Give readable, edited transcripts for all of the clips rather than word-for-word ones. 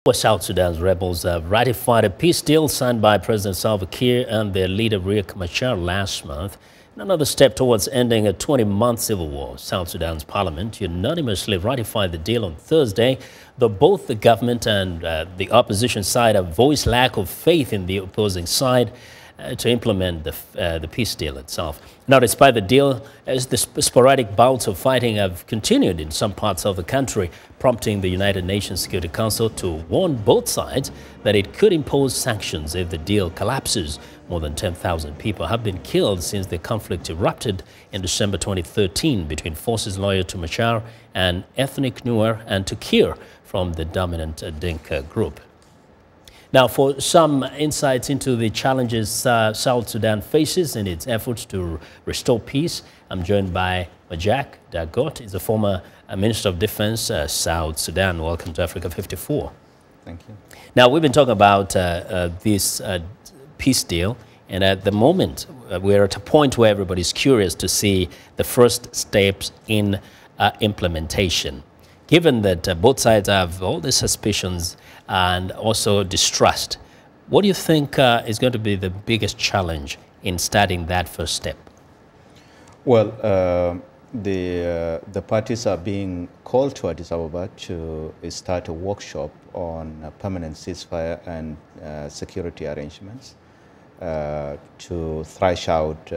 Well, South Sudan's rebels have ratified a peace deal signed by President Salva Kiir and their leader Riek Machar last month. In another step towards ending a 20-month civil war, South Sudan's parliament unanimously ratified the deal on Thursday, though both the government and the opposition side have voiced lack of faith in the opposing side to implement the peace deal itself. Now, despite the deal, as the sporadic bouts of fighting have continued in some parts of the country, prompting the United Nations Security Council to warn both sides that it could impose sanctions if the deal collapses. More than 10,000 people have been killed since the conflict erupted in December 2013 between forces loyal to Machar and ethnic Nuer and to Kiir from the dominant Dinka group. Now, for some insights into the challenges South Sudan faces in its efforts to restore peace, I'm joined by Majak Dagot. He's a former Minister of Defense, South Sudan. Welcome to Africa 54. Thank you. Now, we've been talking about this peace deal, and at the moment, we're at a point where everybody's curious to see the first steps in implementation. Given that both sides have all the suspicions and also distrust, what do you think is going to be the biggest challenge in starting that first step? Well, the parties are being called to Addis Ababa to start a workshop on permanent ceasefire and security arrangements to thrash out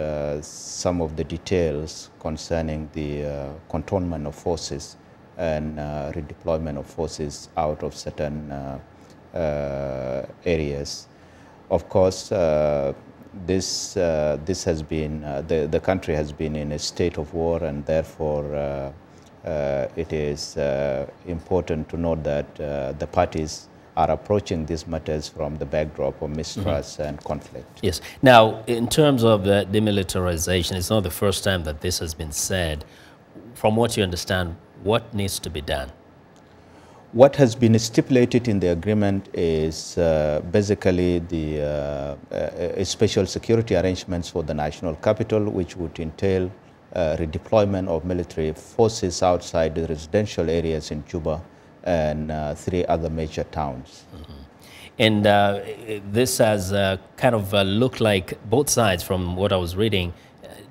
some of the details concerning the cantonment of forces and redeployment of forces out of certain areas. Of course, this has been, the country has been in a state of war, and therefore it is important to note that the parties are approaching these matters from the backdrop of mistrust and conflict. Yes. Now, in terms of the demilitarization, it's not the first time that this has been said. From what you understand, what needs to be done? What has been stipulated in the agreement is basically the special security arrangements for the national capital, which would entail redeployment of military forces outside the residential areas in Juba and 3 other major towns. And this has kind of looked like both sides, from what I was reading,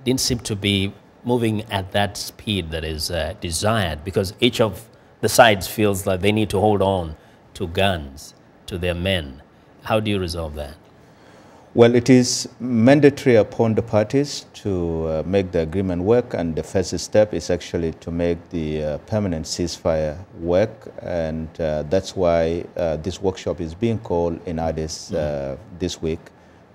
didn't seem to be moving at that speed that is desired, because each of the sides feels like they need to hold on to guns, to their men. How do you resolve that? Well, it is mandatory upon the parties to make the agreement work, and the first step is actually to make the permanent ceasefire work, and that's why this workshop is being called in Addis this week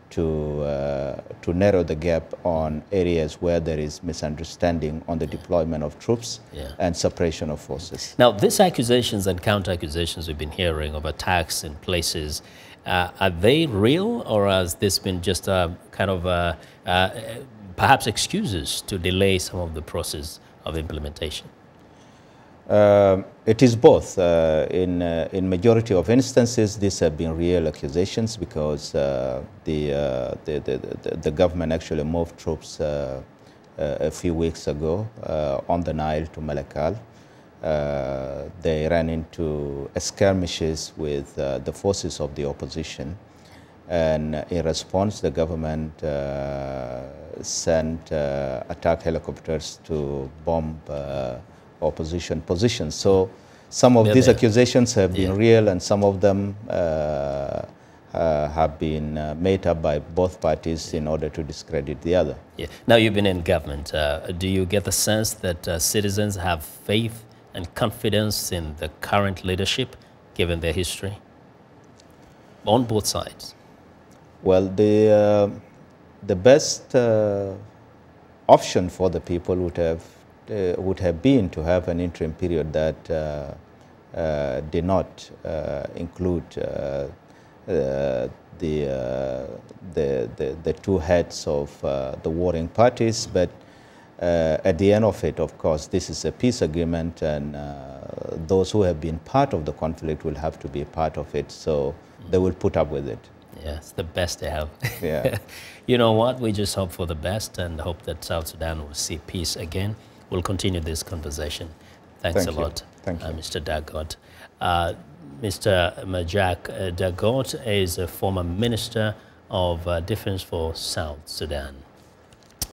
to narrow the gap on areas where there is misunderstanding on the deployment of troops and separation of forces. Now, these accusations and counter-accusations we've been hearing of attacks in places, are they real, or has this been just a kind of perhaps excuses to delay some of the process of implementation? It is both. In majority of instances, these have been real accusations, because the government actually moved troops a few weeks ago on the Nile to Malakal. They ran into skirmishes with the forces of the opposition, and in response, the government sent attack helicopters to bomb opposition positions. So some of these accusations have been real, and some of them have been made up by both parties in order to discredit the other. Now, you've been in government. Do you get the sense that citizens have faith and confidence in the current leadership, given their history, on both sides? Well, the best option for the people would have been to have an interim period that did not include the two heads of the warring parties, but at the end of it, of course, this is a peace agreement, and those who have been part of the conflict will have to be a part of it, so they will put up with it. Yeah, it's the best they have. Yeah. You know what? We just hope for the best and hope that South Sudan will see peace again. We'll continue this conversation. Thanks a lot, Thank you. Mr. Dagot. Mr. Majak Dagot is a former Minister of Defense for South Sudan.